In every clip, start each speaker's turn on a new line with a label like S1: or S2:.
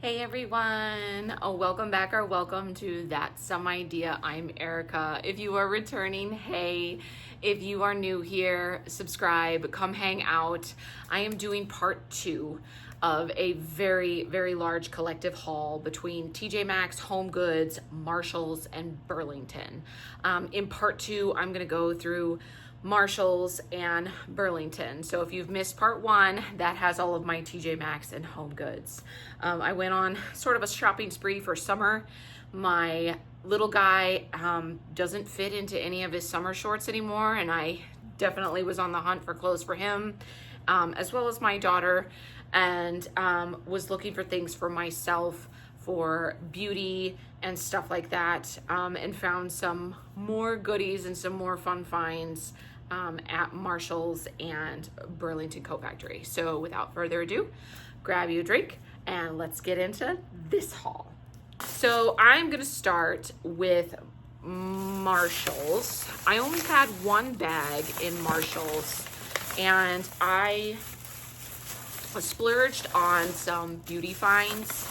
S1: Hey everyone, welcome back or welcome to That's Some Idea. I'm Erica. If you are returning, hey. If you are new here, subscribe, come hang out. I am doing part 2 of a very, very large collective haul between TJ Maxx, HomeGoods, Marshalls, and Burlington. In part 2, I'm gonna go through Marshalls and Burlington. So if you've missed part 1, that has all of my TJ Maxx and HomeGoods. I went on sort of a shopping spree for summer. My little guy doesn't fit into any of his summer shorts anymore, and I definitely was on the hunt for clothes for him, as well as my daughter, and was looking for things for myself for beauty and stuff like that, and found some more goodies and some more fun finds at Marshalls and Burlington Coat Factory. So without further ado, grab you a drink and let's get into this haul. So I'm gonna start with Marshalls. I only had one bag in Marshalls, and I splurged on some beauty finds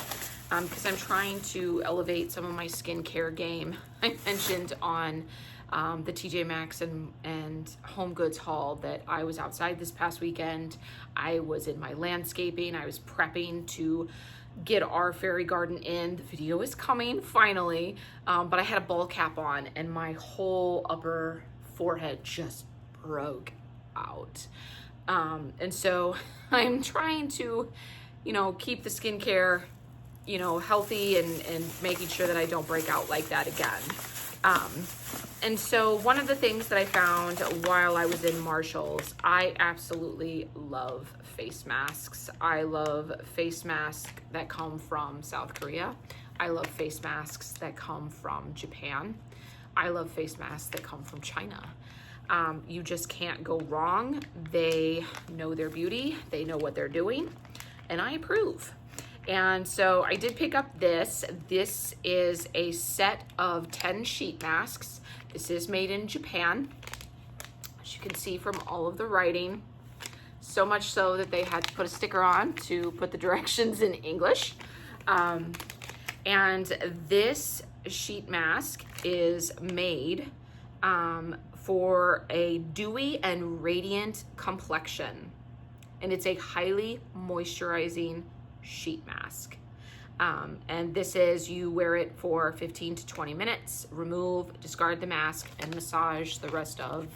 S1: because I'm trying to elevate some of my skincare game. I mentioned on the TJ Maxx and HomeGoods haul that I was outside this past weekend. I was in my landscaping. I was prepping to get our fairy garden in. The video is coming finally, but I had a ball cap on and my whole upper forehead just broke out. And so I'm trying to, keep the skincare, healthy and making sure that I don't break out like that again. And so one of the things that I found while I was in Marshalls, I absolutely love face masks. I love face masks that come from South Korea. I love face masks that come from Japan. I love face masks that come from China. You just can't go wrong. They know their beauty. They know what they're doing, and I approve. And so I did pick up this. This is a set of 10 sheet masks. This is made in Japan, as you can see from all of the writing. So much so that they had to put a sticker on to put the directions in English. And this sheet mask is made for a dewy and radiant complexion. And it's a highly moisturizing sheet mask. And this is, you wear it for 15 to 20 minutes, remove, discard the mask, and massage the rest of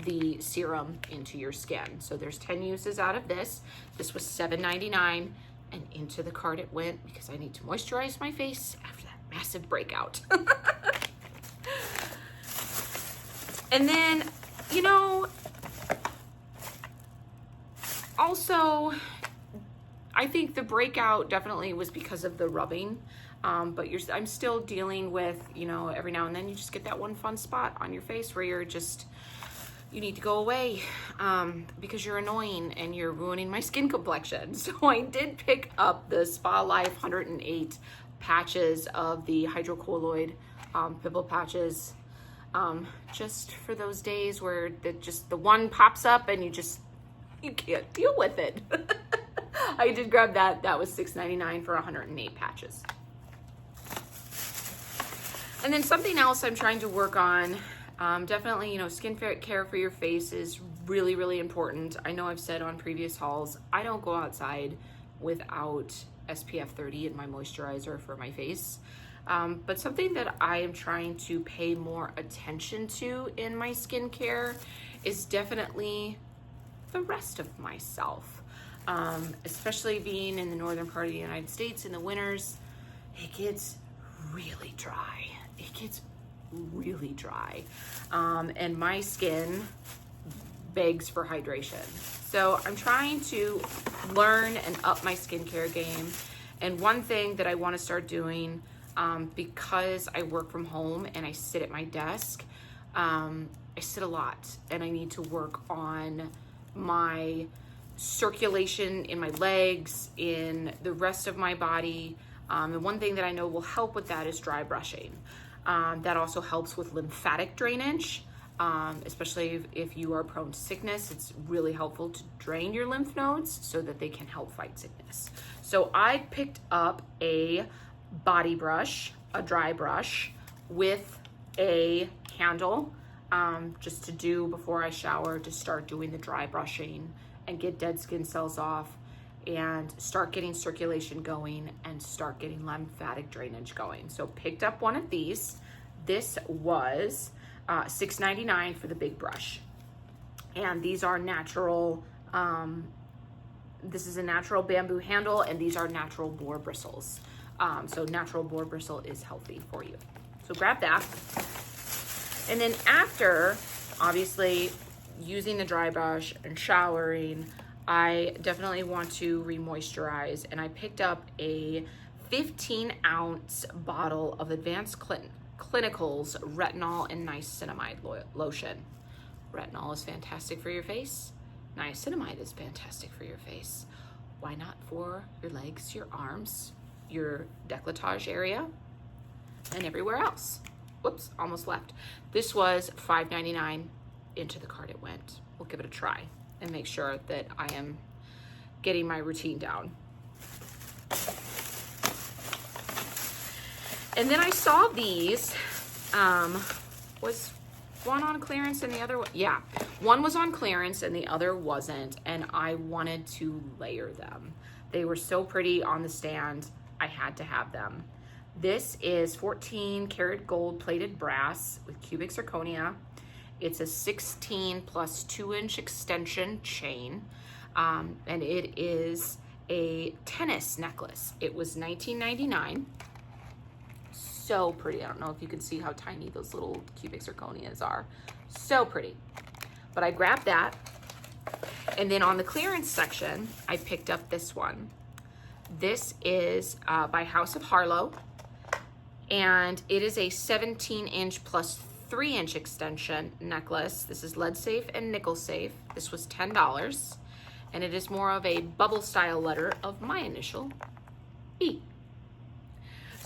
S1: the serum into your skin. So there's 10 uses out of this. This was $7.99, and into the cart it went because I need to moisturize my face after that massive breakout. And then, also, I think the breakout definitely was because of the rubbing, but I'm still dealing with, every now and then you just get that one fun spot on your face where you need to go away because you're annoying and you're ruining my skin complexion. So I did pick up the Spa Life 108 patches of the hydrocolloid pimple patches, just for those days where the one pops up and you can't deal with it. I did grab that. That was $6.99 for 108 patches. And then something else I'm trying to work on, definitely, skin care for your face is really, really important. I know I've said on previous hauls, I don't go outside without SPF 30 in my moisturizer for my face. But something that I am trying to pay more attention to in my skincare is definitely the rest of myself. Especially being in the northern part of the United States in the winters, it gets really dry. And my skin begs for hydration. So I'm trying to learn and up my skincare game. And one thing that I want to start doing, because I work from home and I sit at my desk, I sit a lot and I need to work on my circulation in my legs, in the rest of my body. And one thing that I know will help with that is dry brushing. That also helps with lymphatic drainage. especially if you are prone to sickness. It's really helpful to drain your lymph nodes so that they can help fight sickness. So I picked up a body brush, a dry brush with a handle, just to do before I shower, to start doing the dry brushing and get dead skin cells off and start getting circulation going and start getting lymphatic drainage going. So picked up one of these. This was $6.99 for the big brush. And these are natural, this is a natural bamboo handle, and these are natural boar bristles. So natural boar bristle is healthy for you. So grab that. And then after, obviously, using the dry brush and showering, I definitely want to re-moisturize. And I picked up a 15-ounce bottle of Advanced Clinical's Retinol and Niacinamide lotion. Retinol is fantastic for your face. Niacinamide is fantastic for your face. Why not for your legs, your arms, your décolletage area, and everywhere else? Whoops, almost left. This was $5.99. Into the cart it went. We'll give it a try and make sure that I am getting my routine down. And then I saw these, was one on clearance and the other one, yeah, one was on clearance and the other wasn't, and I wanted to layer them. They were so pretty on the stand, I had to have them. This is 14 karat gold plated brass with cubic zirconia. It's a 16 plus 2-inch extension chain, and it is a tennis necklace. It was $19.99. So pretty. I don't know if you can see how tiny those little cubic zirconias are. So pretty. But I grabbed that. And then on the clearance section, I picked up this one. This is by House of Harlow. And it is a 17-inch plus 3-inch extension necklace. This is lead safe and nickel safe. This was $10. And it is more of a bubble style letter of my initial, E.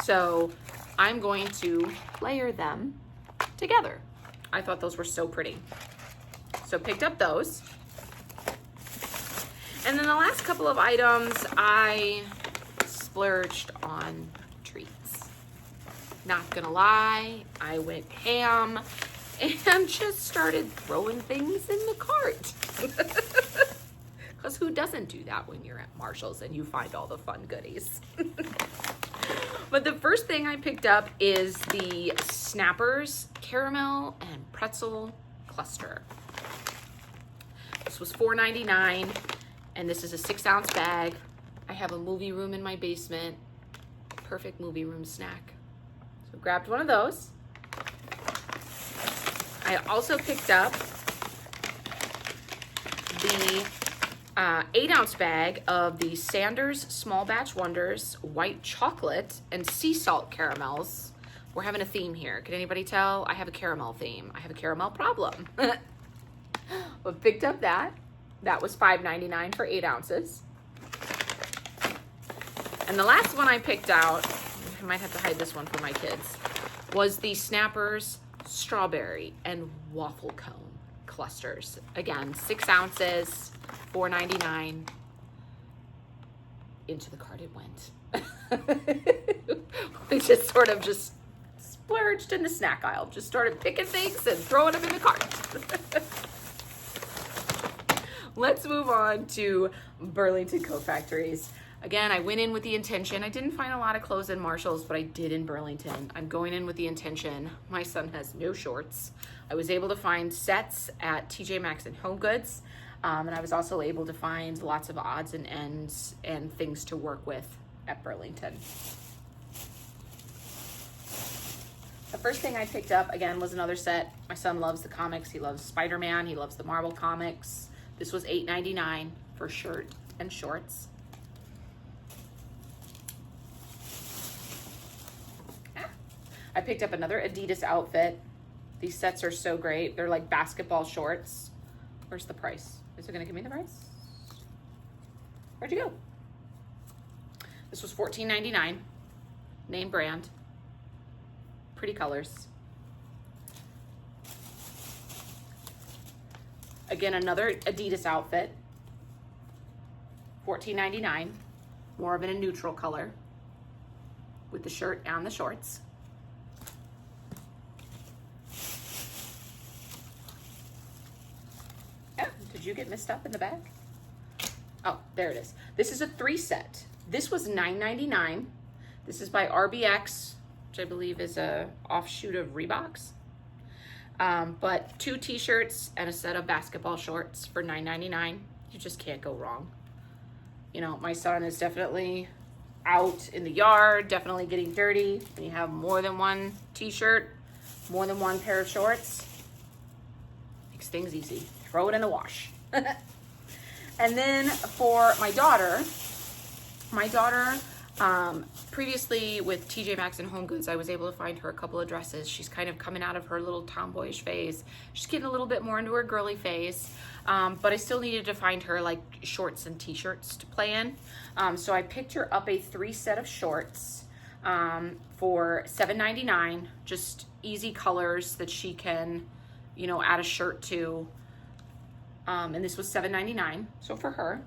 S1: So I'm going to layer them together. I thought those were so pretty. So picked up those. And then the last couple of items, I splurged on treats. Not gonna lie, I went ham and just started throwing things in the cart. Because who doesn't do that when you're at Marshall's and you find all the fun goodies? But the first thing I picked up is the Snappers Caramel and Pretzel Cluster. This was $4.99, and this is a 6-ounce bag. I have a movie room in my basement. Perfect movie room snack. So grabbed one of those. I also picked up the 8-ounce bag of the Sanders Small Batch Wonders White Chocolate and Sea Salt Caramels. We're having a theme here. Can anybody tell? I have a caramel theme. I have a caramel problem. But picked up that. That was $5.99 for 8 ounces. And the last one I picked out, I might have to hide this one for my kids, was the Snappers Strawberry and Waffle Cone Clusters. Again, 6 ounces, $4.99. Into the cart it went. We just sort of just splurged in the snack aisle. Just started picking things and throwing them in the cart. Let's move on to Burlington Coat Factories. Again, I went in with the intention. I didn't find a lot of clothes in Marshall's, but I did in Burlington. I'm going in with the intention. My son has no shorts. I was able to find sets at TJ Maxx and HomeGoods. And I was also able to find lots of odds and ends and things to work with at Burlington. The first thing I picked up, again, was another set. My son loves the comics. He loves Spider-Man. He loves the Marvel comics. This was $8.99 for shirt and shorts. I picked up another Adidas outfit. These sets are so great. They're like basketball shorts. Where's the price? Is it gonna give me the price? Where'd you go? This was $14.99, name brand, pretty colors. Again, another Adidas outfit, $14.99, more of in a neutral color with the shirt and the shorts. Oh, did you get messed up in the back? Oh, there it is. This is a 3 set. This was $9.99. This is by RBX, which I believe is a offshoot of Reeboks. But 2 t-shirts and a set of basketball shorts for $9.99. You just can't go wrong. You know, my son is definitely out in the yard, definitely getting dirty. When you have more than one t-shirt, more than one pair of shorts, makes things easy. Throw it in the wash. And then for my daughter, previously with TJ Maxx and HomeGoods, I was able to find her a couple of dresses. She's kind of coming out of her little tomboyish phase. She's getting a little bit more into her girly phase, but I still needed to find her like shorts and t-shirts to play in. So I picked her up a 3 set of shorts for $7.99, just easy colors that she can, you know, add a shirt to. And this was $7.99, so for her.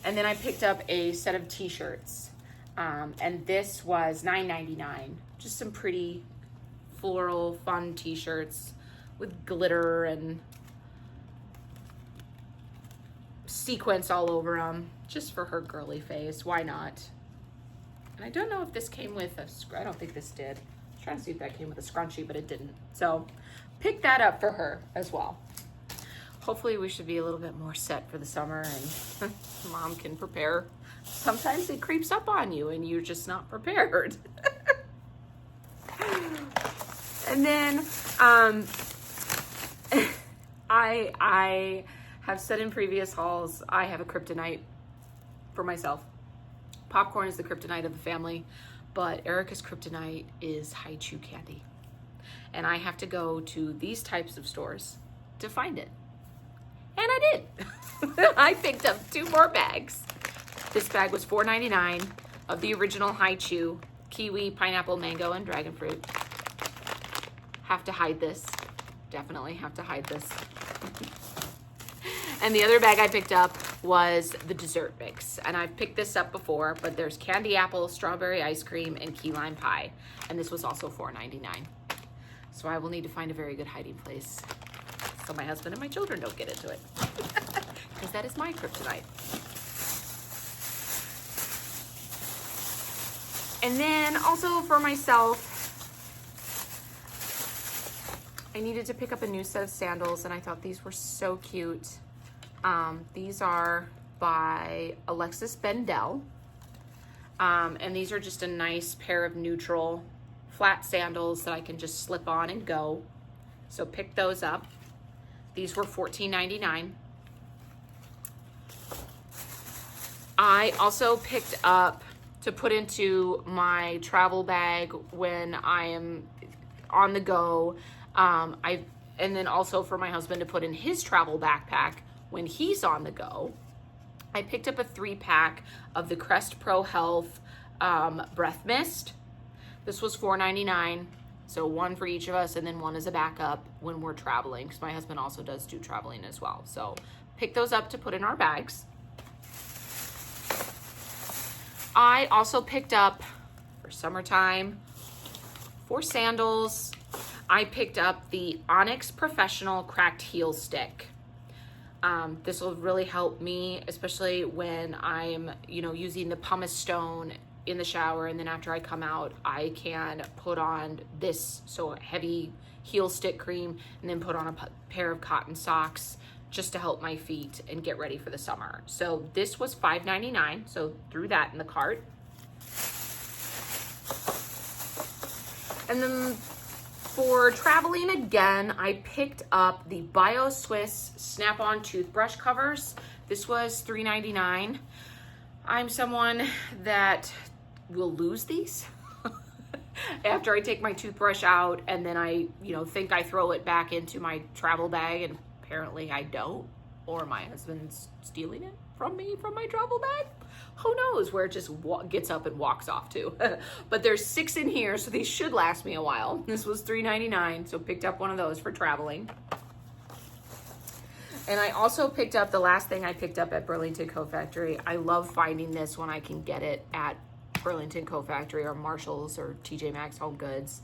S1: And then I picked up a set of t-shirts, and this was $9.99. Just some pretty floral, fun t-shirts with glitter and sequins all over them, just for her girly phase. Why not? And I don't know if this came with a, I don't think this did. I was trying to see if that came with a scrunchie, but it didn't. So pick that up for her as well. Hopefully we should be a little bit more set for the summer and mom can prepare. Sometimes it creeps up on you and you're just not prepared. And then I have said in previous hauls, I have a kryptonite for myself. Popcorn is the kryptonite of the family, but Erica's kryptonite is high chew candy. And I have to go to these types of stores to find it. And I did. I picked up 2 more bags. This bag was $4.99 of the original high chew, kiwi, pineapple, mango, and dragon fruit. Have to hide this. Definitely have to hide this. And the other bag I picked up was the dessert mix. And I've picked this up before, but there's candy apple, strawberry ice cream, and key lime pie. And this was also $4.99. So I will need to find a very good hiding place so my husband and my children don't get into it. Because that is my kryptonite. And then also for myself, I needed to pick up a new set of sandals, and I thought these were so cute. These are by Alexis Bendel. And these are just a nice pair of neutral flat sandals that I can just slip on and go. So pick those up. These were $14.99. I also picked up to put into my travel bag when I am on the go. And then also for my husband to put in his travel backpack when he's on the go. I picked up a 3-pack of the Crest Pro Health Breath Mist. This was $4.99. So 1 for each of us, and then 1 as a backup when we're traveling, because my husband also does do traveling as well. So pick those up to put in our bags. I also picked up, for summertime, for sandals, I picked up the Onyx Professional Cracked Heel Stick. This will really help me, especially when I'm, using the pumice stone in the shower, and then after I come out, I can put on this heavy heel stick cream, and then put on a pair of cotton socks just to help my feet and get ready for the summer. So this was $5.99, so threw that in the cart. And then for traveling again, I picked up the Bio Swiss Snap-on toothbrush covers. This was $3.99. I'm someone that will lose these after I take my toothbrush out, and then I, think I throw it back into my travel bag, and apparently I don't, or my husband's stealing it from me from my travel bag. Who knows where it just gets up and walks off to. But there's 6 in here, so these should last me a while. This was $3.99, so picked up one of those for traveling. And I also picked up, the last thing I picked up at Burlington Coat Factory. I love finding this when I can get it at Burlington Coat Factory or Marshall's or TJ Maxx, HomeGoods,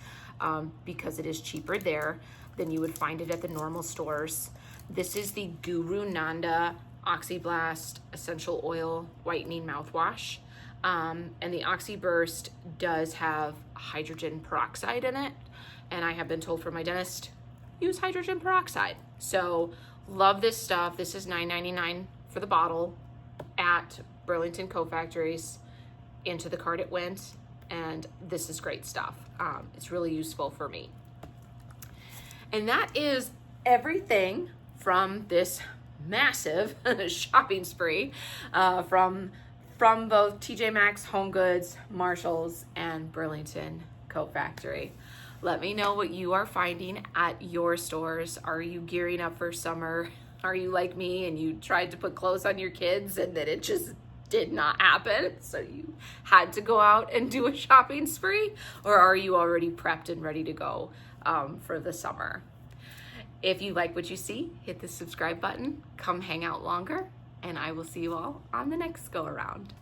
S1: because it is cheaper there than you would find it at the normal stores. This is the Guru Nanda Oxyblast Essential Oil Whitening Mouthwash. And the Oxyburst does have hydrogen peroxide in it. And I have been told from my dentist, use hydrogen peroxide. So love this stuff. This is $9.99 for the bottle at Burlington Coat Factories. Into the cart it went, and this is great stuff. It's really useful for me. And that is everything from this massive shopping spree from both TJ Maxx, HomeGoods, Marshalls, and Burlington Coat Factory. Let me know what you are finding at your stores. Are you gearing up for summer? Are you like me and you tried to put clothes on your kids and then it just did not happen, so you had to go out and do a shopping spree? Or are you already prepped and ready to go for the summer? If you like what you see, hit the subscribe button, come hang out longer, and I will see you all on the next go around.